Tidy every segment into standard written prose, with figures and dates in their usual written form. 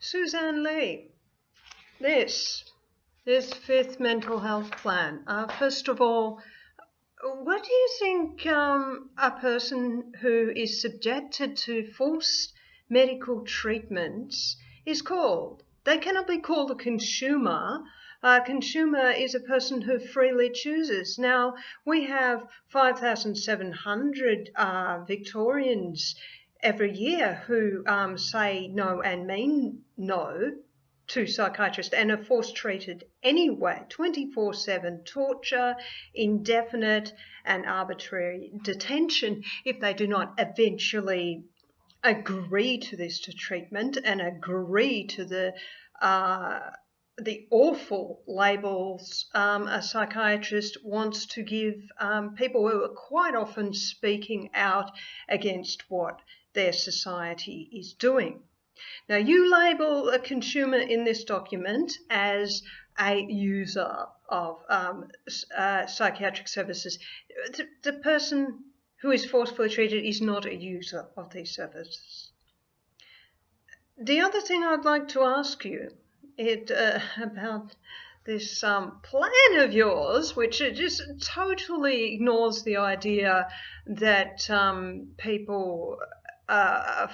Sussan Ley, this 5th mental health plan. First of all, what do you think a person who is subjected to forced medical treatments is called? They cannot be called a consumer. A consumer is a person who freely chooses. Now, we have 5,700 Victorians every year who say no and mean no to psychiatrists and are force treated anyway, 24/7 torture, indefinite and arbitrary detention if they do not eventually agree to this treatment and agree to the awful labels a psychiatrist wants to give people who are quite often speaking out against what their society is doing. Now, you label a consumer in this document as a user of psychiatric services. The person who is forcefully treated is not a user of these services. The other thing I'd like to ask you about this plan of yours, which just totally ignores the idea that people are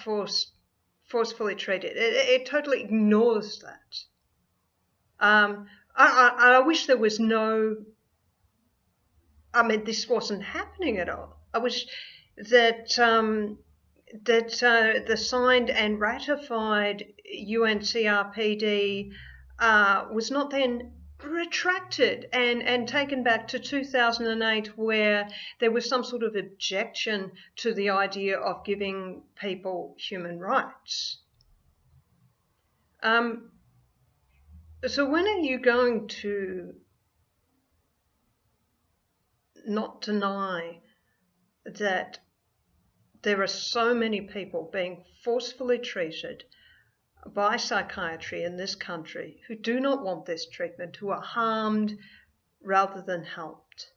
forcefully treated. It totally ignores that. I wish there was this wasn't happening at all. I wish that the signed and ratified UNCRPD was not then retracted and taken back to 2008, where there was some sort of objection to the idea of giving people human rights. So when are you going to not deny that there are so many people being forcefully treated by psychiatry in this country who do not want this treatment, who are harmed rather than helped?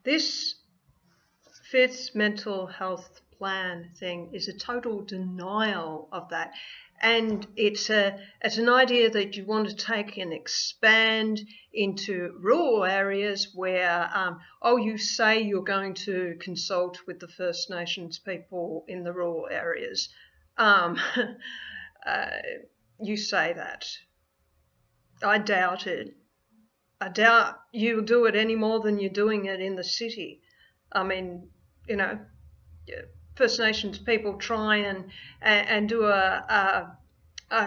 This 5th mental health plan thing is a total denial of that. And it's an idea that you want to take and expand into rural areas where, you say you're going to consult with the First Nations people in the rural areas. You say that. I doubt it. I doubt you'll do it any more than you're doing it in the city. I mean, First Nations people try and do a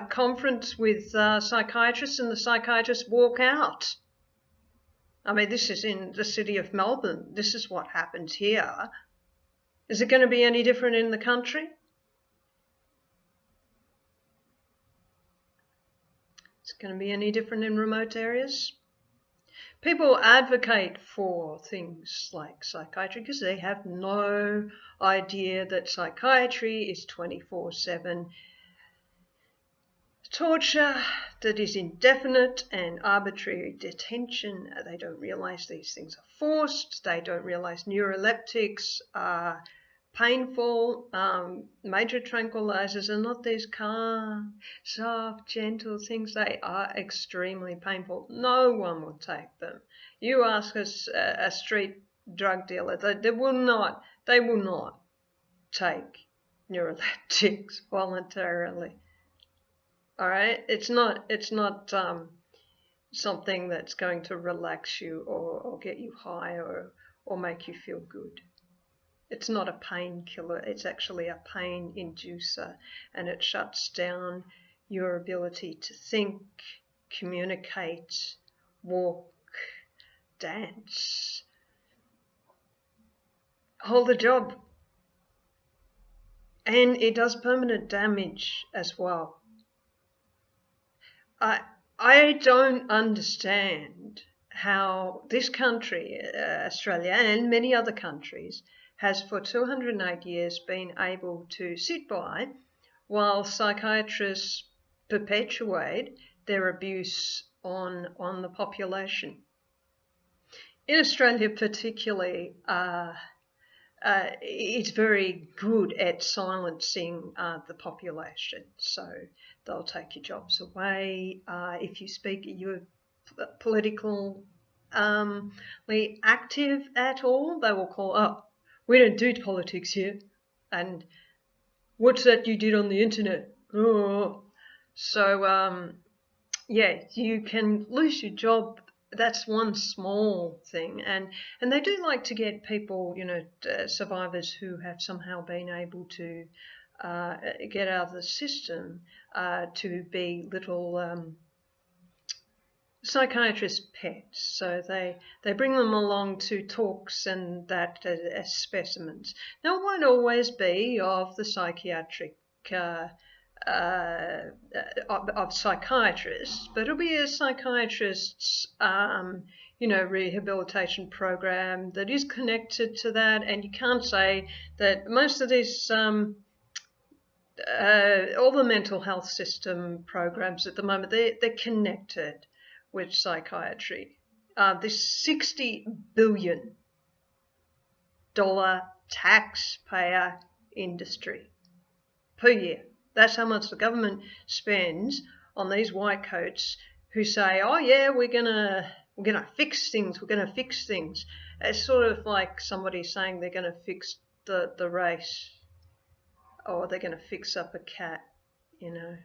conference with psychiatrists, and the psychiatrists walk out. I mean, this is in the city of Melbourne. This is what happens here. Is it going to be any different in the country? Is it going to be any different in remote areas? People advocate for things like psychiatry because they have no idea that psychiatry is 24/7 torture that is indefinite and arbitrary detention. They don't realise these things are forced. They don't realise neuroleptics are painful. Major tranquilizers are not these calm, soft, gentle things. They are extremely painful. No one will take them. You ask a street drug dealer, they will not take neuroleptics voluntarily. All right, it's not something that's going to relax you or get you high or make you feel good. It's not a painkiller, it's actually a pain inducer, and it shuts down your ability to think, communicate, walk, dance, hold a job. And it does permanent damage as well. I don't understand how this country, Australia, and many other countries, has for 208 years been able to sit by while psychiatrists perpetuate their abuse on the population. In Australia particularly, it's very good at silencing the population. So they'll take your jobs away. If you speak, you're politically active at all, they will call, oh, we don't do politics here. And what's that you did on the internet? Oh. So, yeah, you can lose your job. That's one small thing. And they do like to get people, you know, survivors who have somehow been able to get out of the system to be little psychiatrist pets. So they bring them along to talks and that as specimens. Now, it won't always be of the psychiatric of psychiatrists, but it'll be a psychiatrist's you know, rehabilitation program that is connected to that. And you can't say that most of these all the mental health system programs at the moment, they're connected with psychiatry. This $60 billion taxpayer industry per year. That's how much the government spends on these white coats who say, oh yeah, we're gonna fix things, we're gonna fix things. It's sort of like somebody saying they're gonna fix the race, or they're gonna fix up a cat, you know.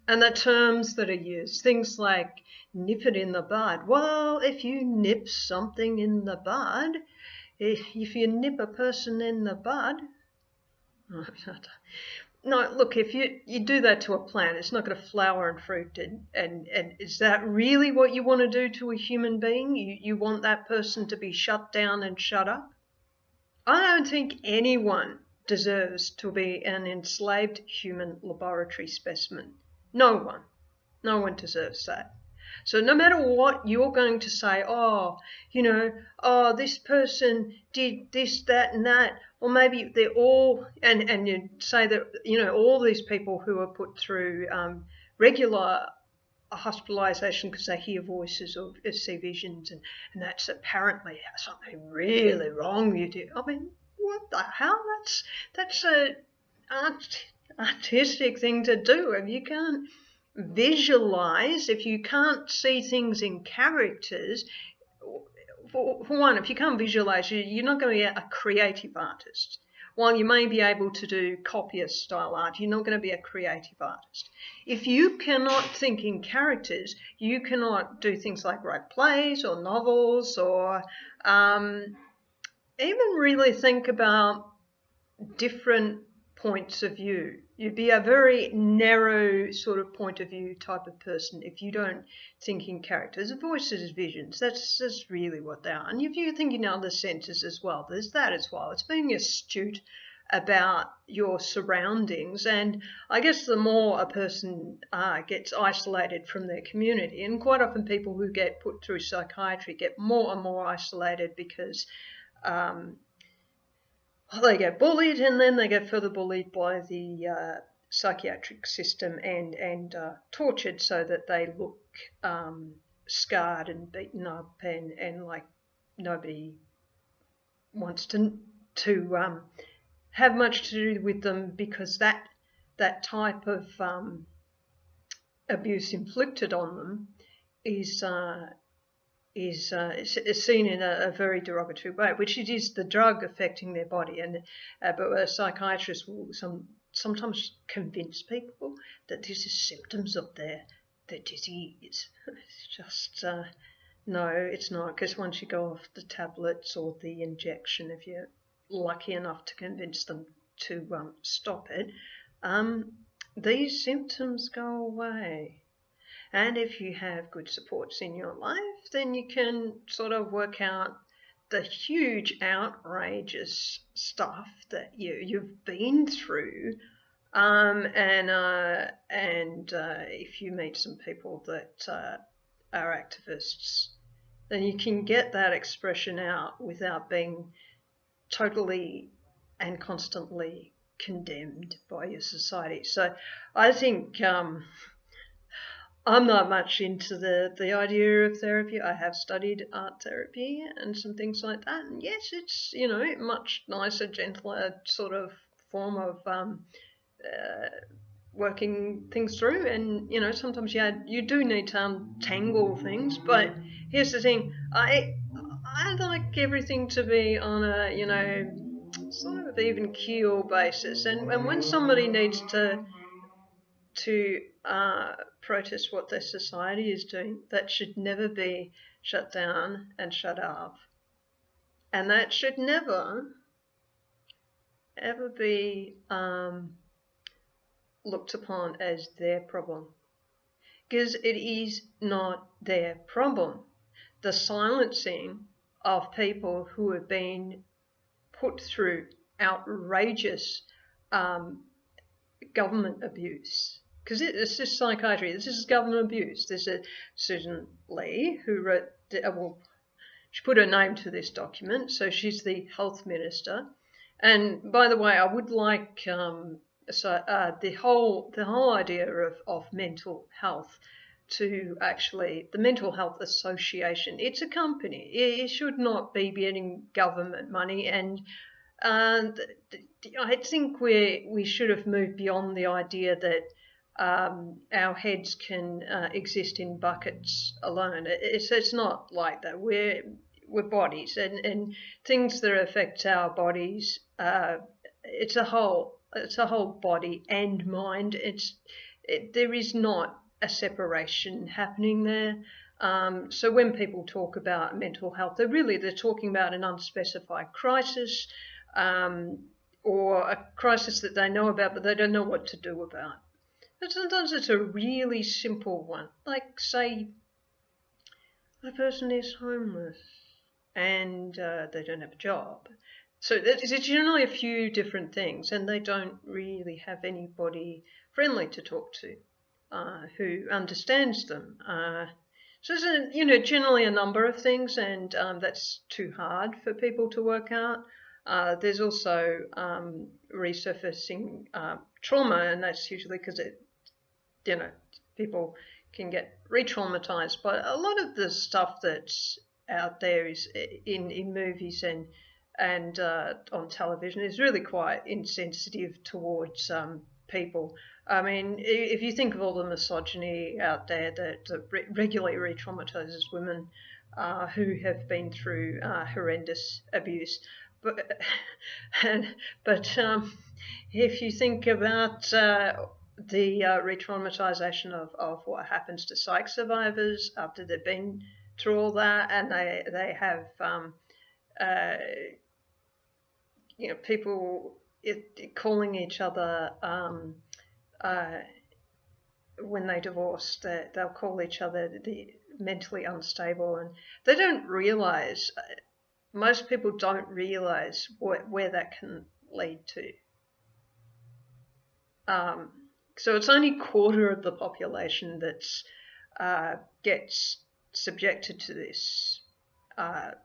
And the terms that are used, things like nip it in the bud. Well, if you nip something in the bud, if you nip a person in the bud, no, look, if you do that to a plant, it's not going to flower and fruit. And is that really what you want to do to a human being? You want that person to be shut down and shut up? I don't think anyone deserves to be an enslaved human laboratory specimen. No one. No one deserves that. So no matter what you're going to say, oh, you know, oh, this person did this, that, and that, or maybe they're all, and you say that, you know, all these people who are put through regular hospitalisation because they hear voices or see visions, and that's apparently something really wrong with you. I mean, what the hell? That's a artistic thing to do. If you can't visualize, if you can't see things in characters, for one, if you can't visualize, you're not going to be a creative artist. While you may be able to do copyist style art, you're not going to be a creative artist. If you cannot think in characters, you cannot do things like write plays or novels, or even really think about different points of view. You'd be a very narrow sort of point of view type of person if you don't think in characters. Voices, visions, that's really what they are. And if you think in other senses as well, there's that as well. It's being astute about your surroundings. And I guess the more a person gets isolated from their community, and quite often people who get put through psychiatry get more and more isolated because they get bullied, and then they get further bullied by the psychiatric system and tortured, so that they look scarred and beaten up, and like nobody wants to have much to do with them, because that type of abuse inflicted on them is seen in a very derogatory way, which it is the drug affecting their body. And but a psychiatrist will sometimes convince people that this is symptoms of their disease. It's just no, it's not, because once you go off the tablets or the injection, if you're lucky enough to convince them to stop it, these symptoms go away. And if you have good supports in your life, then you can sort of work out the huge, outrageous stuff that you've been through. And if you meet some people that are activists, then you can get that expression out without being totally and constantly condemned by your society. So I think I'm not much into the idea of therapy. I have studied art therapy and some things like that. And yes, it's, you know, much nicer, gentler sort of form of working things through. And, you know, sometimes you do need to untangle things. But here's the thing, I like everything to be on a, you know, sort of even keel basis. And when somebody needs to protest what their society is doing, that should never be shut down and shut off. And that should never, ever be looked upon as their problem. Because it is not their problem. The silencing of people who have been put through outrageous government abuse. Because this is psychiatry, this is government abuse. There's a Sussan Ley who wrote, well, she put her name to this document, so she's the health minister. And by the way, I would like the whole idea of mental health to actually, the Mental Health Association, it's a company. It should not be getting government money, and I think we should have moved beyond the idea that our heads can exist in buckets alone. It's not like that. We're bodies, and things that affect our bodies. It's a whole body and mind. There is not a separation happening there. So when people talk about mental health, they're talking about an unspecified crisis, or a crisis that they know about but they don't know what to do about. But sometimes it's a really simple one, like, say, a person is homeless and they don't have a job. So it's generally a few different things, and they don't really have anybody friendly to talk to who understands them. So it's generally a number of things, and that's too hard for people to work out. There's also resurfacing trauma, and that's usually because people can get re-traumatized. But a lot of the stuff that's out there is in movies and on television is really quite insensitive towards people. I mean, if you think of all the misogyny out there that regularly re-traumatizes women who have been through horrendous abuse. But if you think about the re-traumatization of what happens to psych survivors after they've been through all that, and they have people calling each other when they divorce, they'll call each other the mentally unstable, and they don't realise. Most people don't realise where that can lead to. So it's only a quarter of the population that gets subjected to this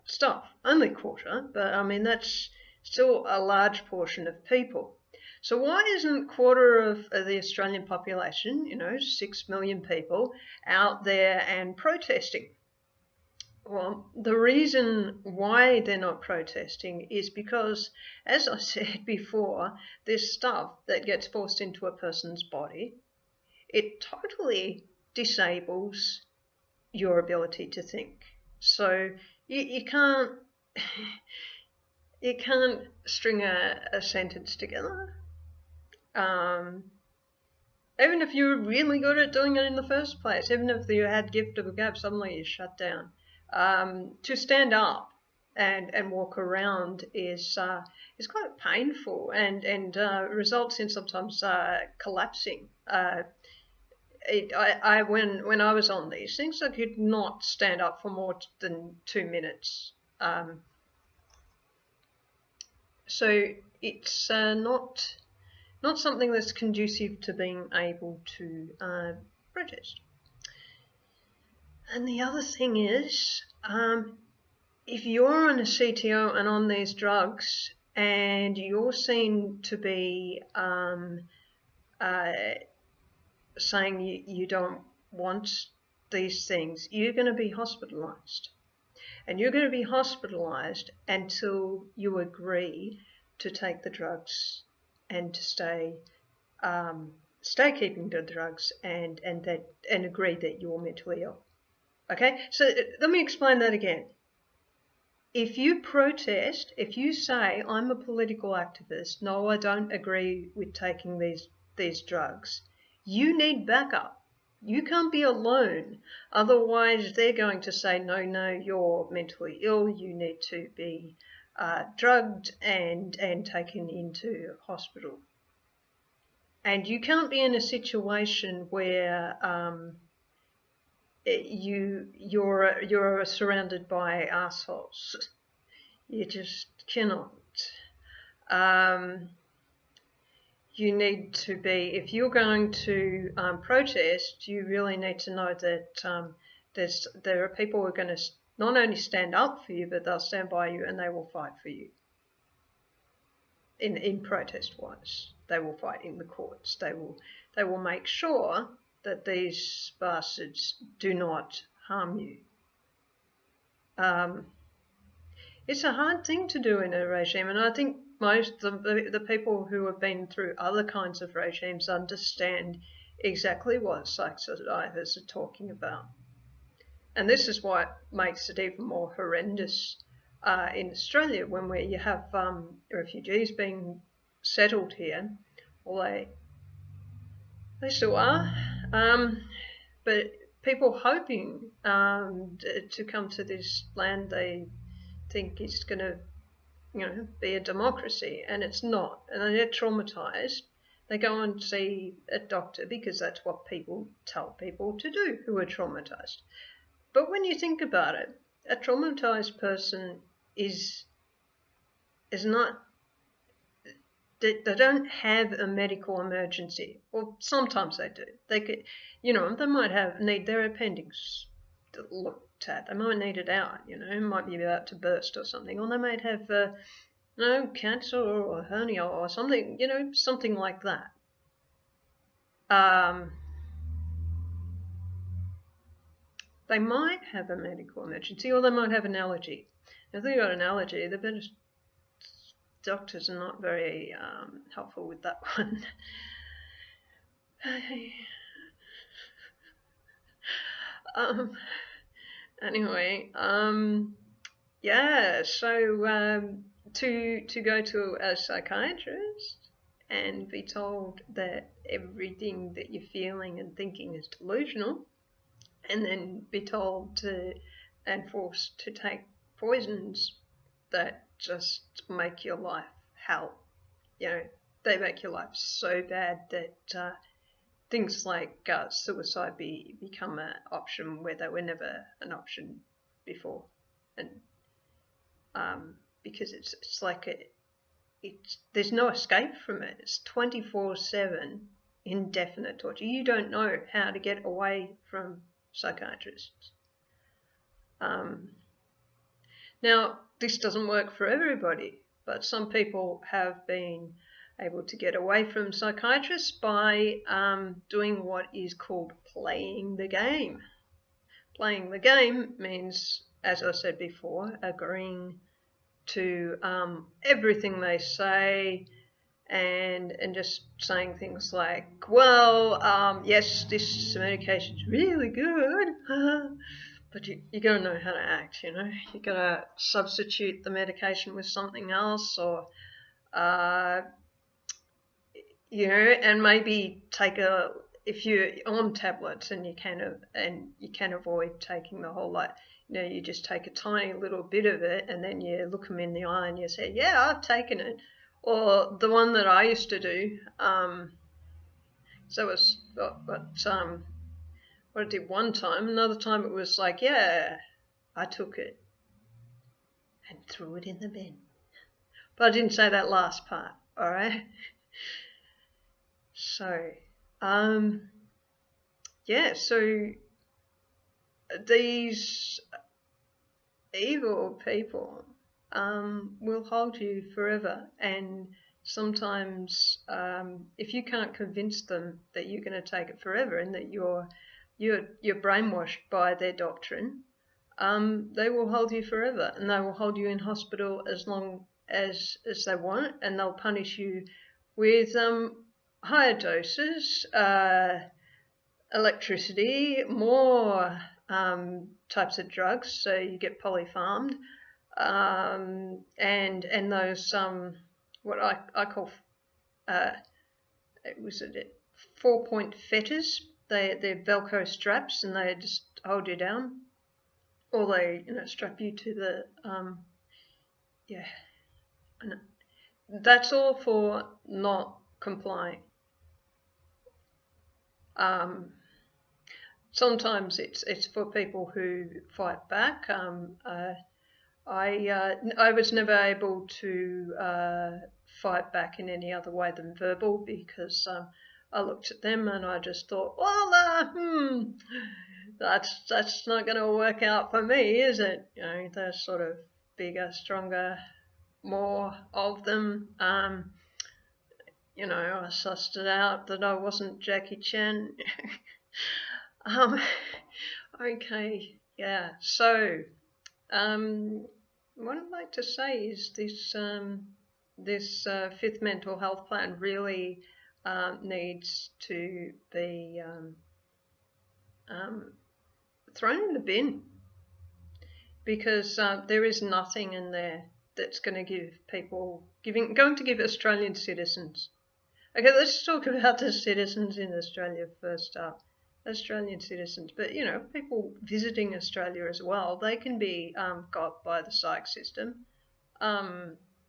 stuff. Only a quarter, but I mean that's still a large portion of people. So why isn't a quarter of the Australian population, 6 million people, out there and protesting? Well, the reason why they're not protesting is because, as I said before, this stuff that gets forced into a person's body, it totally disables your ability to think. So you can't string a sentence together. Even if you were really good at doing it in the first place, even if you had gift of the gab, suddenly you're shut down. To stand up and walk around is quite painful and results in sometimes collapsing. When I was on these things, I could not stand up for more than 2 minutes. So it's not something that's conducive to being able to protest. And the other thing is, if you're on a CTO and on these drugs and you're seen to be saying you don't wants these things, you're going to be hospitalised. And you're going to be hospitalised until you agree to take the drugs and to stay keeping the drugs and agree that you're mentally ill. Okay, so let me explain that again. If you protest, if you say, I'm a political activist, no, I don't agree with taking these drugs, you need backup. You can't be alone. Otherwise, they're going to say, no, you're mentally ill. You need to be drugged and taken into hospital. And you can't be in a situation where you're surrounded by assholes. You just cannot. You need to be, if you're going to protest, you really need to know that there are people who are going to not only stand up for you, but they'll stand by you and they will fight for you. In protest-wise, they will fight in the courts. They will make sure that these bastards do not harm you. It's a hard thing to do in a regime, and I think most of the people who have been through other kinds of regimes understand exactly what psychiatrists are talking about. And this is what makes it even more horrendous in Australia when you have refugees being settled here. Well, they still are, but people hoping to come to this land they think is going to, be a democracy, and it's not, and they're traumatized. They go and see a doctor because that's what people tell people to do who are traumatized. But when you think about it, a traumatized person is not, they don't have a medical emergency. Well, sometimes they do. They could, they might need their appendix looked at. They might need it out, it might be about to burst or something. Or they might have, cancer or hernia or something, something like that. They might have a medical emergency, or they might have an allergy. If they've got an allergy, doctors are not very helpful with that one. Anyway, yeah, so to go to a psychiatrist and be told that everything that you're feeling and thinking is delusional, and then be told and forced to take poisons that just make your life hell. They make your life so bad that things like suicide become an option where they were never an option before, and because it's like there's no escape from it. It's 24/7 indefinite torture. You don't know how to get away from psychiatrists. Now, this doesn't work for everybody, but some people have been able to get away from psychiatrists by doing what is called playing the game. Playing the game means, as I said before, agreeing to everything they say, and just saying things like, well, yes, this medication's really good, but you got to know how to act, you got to substitute the medication with something else, or and maybe if you're on tablets and you can avoid taking the whole lot, you just take a tiny little bit of it and then you look them in the eye and you say, yeah, I've taken it. Or the one that I used to do, so it was what I did one time. Another time it was like, yeah, I took it and threw it in the bin. But I didn't say that last part, all right? So, yeah, so these evil people will hold you forever, and sometimes if you can't convince them that you're going to take it forever and that you're you're brainwashed by their doctrine, they will hold you forever, and they will hold you in hospital as long as they want, and they'll punish you with higher doses, electricity, more types of drugs, so you get polypharmed, and those what I call was it 4-point fetters. They're Velcro straps, and they just hold you down, or they strap you to the yeah. And that's all for not complying. Sometimes it's for people who fight back. I was never able to fight back in any other way than verbal, because I looked at them and I just thought, well, that's not going to work out for me, is it? They're sort of bigger, stronger, more of them. I sussed it out that I wasn't Jackie Chan. Okay, yeah. So, what I'd like to say is this fifth mental health plan really needs to be thrown in the bin, because there is nothing in there that's going to give Australian citizens. Okay, let's talk about the citizens in Australia first up. Australian citizens, but people visiting Australia as well, they can be got by the psych system.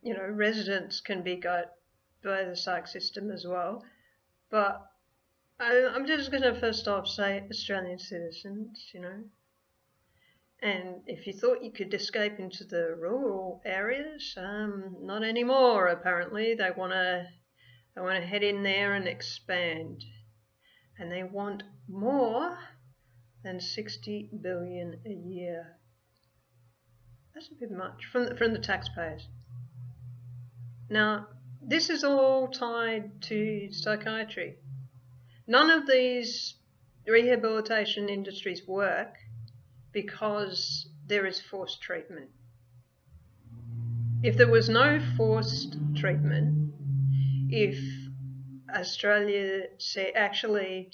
Residents can be got by the psych system as well. But I'm just going to first off say Australian citizens, And if you thought you could escape into the rural areas, not anymore. Apparently, they want to head in there and expand. And they want more than 60 billion a year. That's a bit much from the taxpayers. Now, this is all tied to psychiatry. None of these rehabilitation industries work because there is forced treatment. If there was no forced treatment, if Australia actually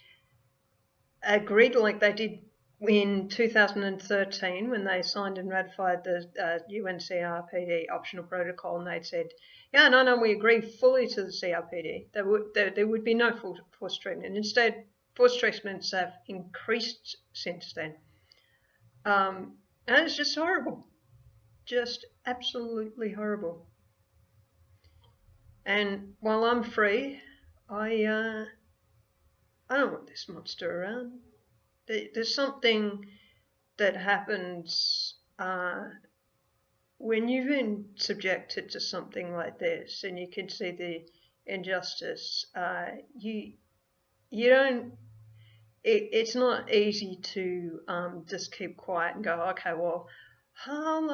agreed like they did in 2013 when they signed and ratified the UNCRPD optional protocol, and they'd said, no, we agree fully to the CRPD. There would be no forced treatment. Instead, forced treatments have increased since then. And it's just horrible. Just absolutely horrible. And while I'm free, I don't want this monster around. There's something that happens when you've been subjected to something like this, and you can see the injustice. You don't. It's not easy to just keep quiet and go, okay, well, I'll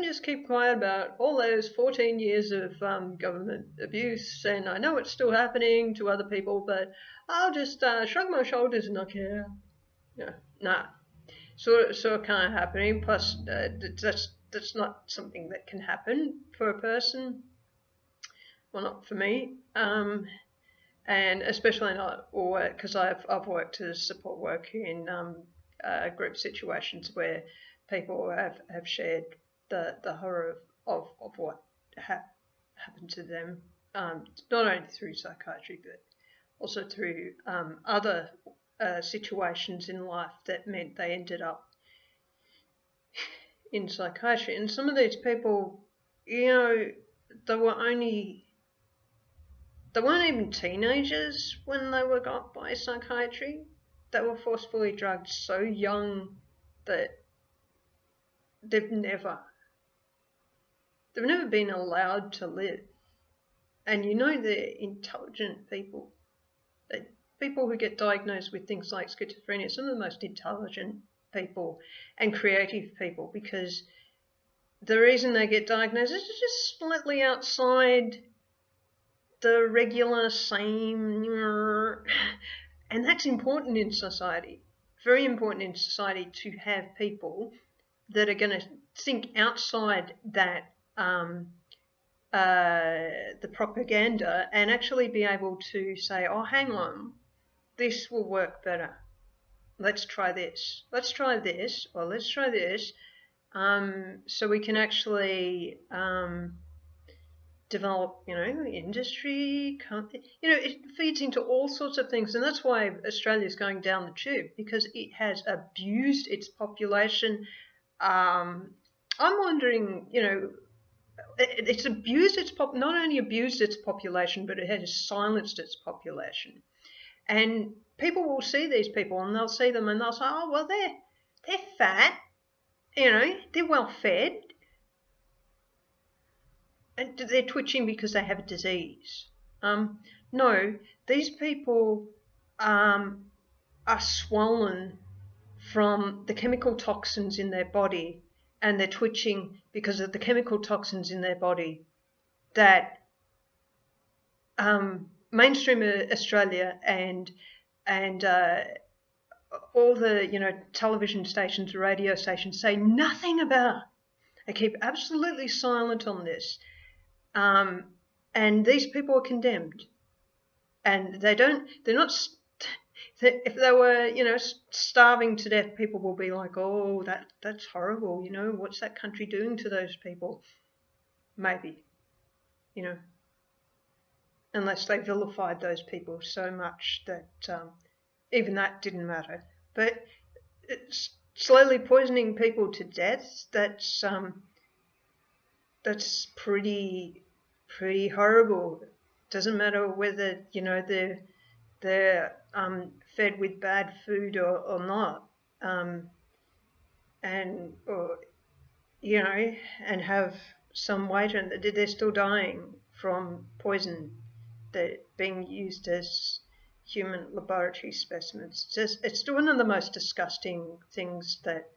just keep quiet about all those 14 years of government abuse, and I know it's still happening to other people, but I'll just shrug my shoulders and not care. Nah. Sort of kind of happening. Plus, that's not something that can happen for a person. Well, not for me. And especially not because I've worked as support worker in group situations where people have shared the horror of what happened to them, not only through psychiatry but also through other situations in life that meant they ended up in psychiatry. And some of these people, they weren't even teenagers when they were got by psychiatry. They were forcefully drugged so young that they've never been allowed to live. And they're intelligent people. People who get diagnosed with things like schizophrenia, some of the most intelligent people and creative people, because the reason they get diagnosed is just slightly outside the regular same, and that's important in society. very important in society to have people that are going to think outside that the propaganda and actually be able to say, oh, hang on, this will work better. Let's try this. Let's try this, or let's try this. So we can actually develop, industry. It feeds into all sorts of things, and that's why Australia is going down the tube, because it has abused its population. I'm wondering, it's abused its not only abused its population, but it has silenced its population. And people will see these people, and they'll see them, and they'll say, "Oh, well, they're fat, they're well fed, and they're twitching because they have a disease." No, these people are swollen from the chemical toxins in their body, and they're twitching because of the chemical toxins in their body that mainstream Australia and all the television stations, radio stations say nothing about. They keep absolutely silent on this, and these people are condemned, and they're not. If they were, starving to death, people will be like, "Oh, that's horrible. What's that country doing to those people?" Maybe, unless they vilified those people so much that even that didn't matter. But it's slowly poisoning people to death. That's pretty horrible. Doesn't matter whether they're fed with bad food or not, and have some weight, and they're still dying from poison that being used as human laboratory specimens. It's one of the most disgusting things that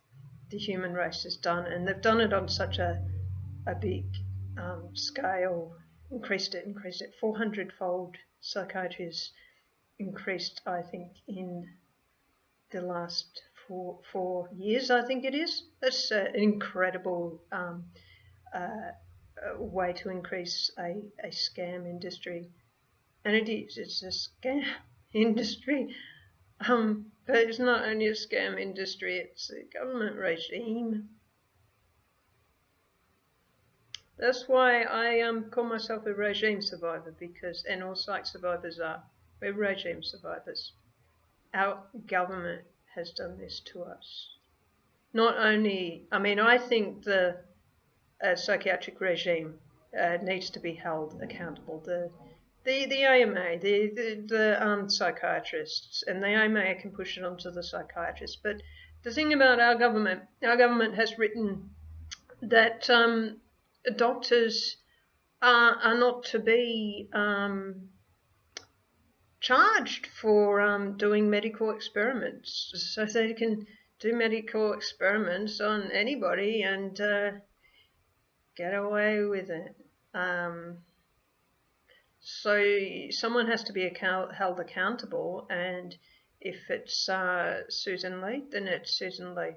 the human race has done, and they've done it on such a big scale. Increased it 400-fold. Psychiatry has increased, I think, in the last four years, I think it is. That's an incredible way to increase a scam industry. And it is, it's a scam industry. But it's not only a scam industry, it's a government regime. That's why I call myself a regime survivor, and all psych survivors are. We're regime survivors. Our government has done this to us. Not only, I think the psychiatric regime needs to be held accountable. The AMA, the psychiatrists, and the AMA can push it onto the psychiatrists. But the thing about our government has written that doctors are not to be charged for doing medical experiments, so they can do medical experiments on anybody and get away with it. So someone has to be held accountable, and if it's Sussan Ley, then it's Sussan Ley.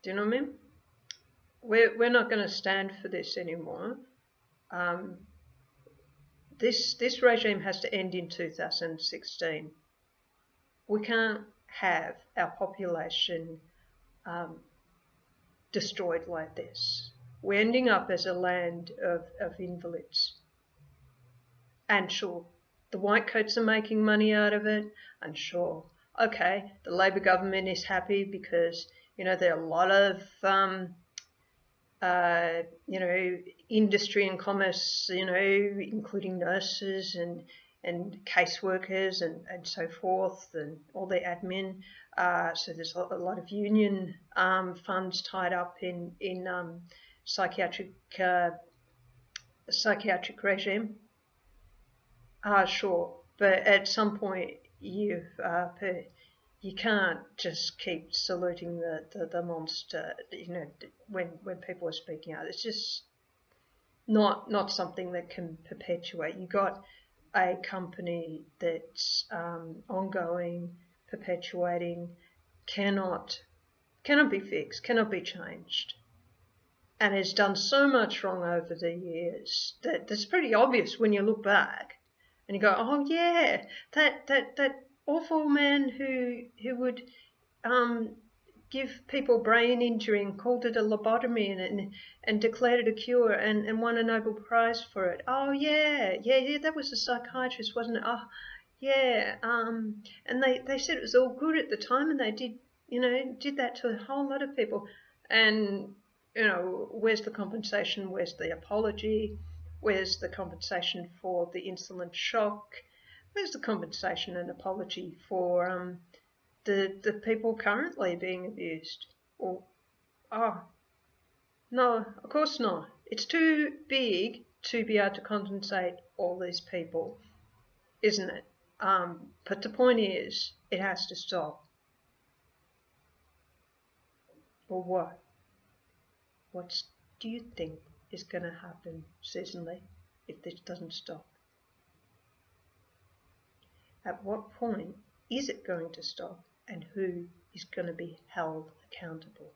Do you know what I mean? We're not going to stand for this anymore. This regime has to end in 2016. We can't have our population destroyed like this. We're ending up as a land of invalids. And sure, the white coats are making money out of it, and sure, okay, the Labor government is happy because, there are a lot of industry and commerce, including nurses and caseworkers and so forth, and all the admin. So there's a lot of union funds tied up in psychiatric regime. Sure, but at some point you can't just keep saluting the monster, when people are speaking out. It's just not something that can perpetuate. You got a company that's ongoing, perpetuating, cannot be fixed, cannot be changed, and has done so much wrong over the years that's pretty obvious when you look back and you go, oh yeah, that awful man who would give people brain injury and called it a lobotomy and declared it a cure and won a Nobel Prize for it. Oh yeah, that was a psychiatrist, wasn't it? Oh yeah, and they said it was all good at the time, and they did that to a whole lot of people. And where's the compensation? Where's the apology? Where's the compensation for the insulin shock? Where's the compensation and apology for the people currently being abused? Or, oh, no, of course not. It's too big to be able to compensate all these people, isn't it? But the point is, it has to stop. Or what? What do you think is going to happen, Sussan Ley, if this doesn't stop? At what point is it going to stop, and who is going to be held accountable?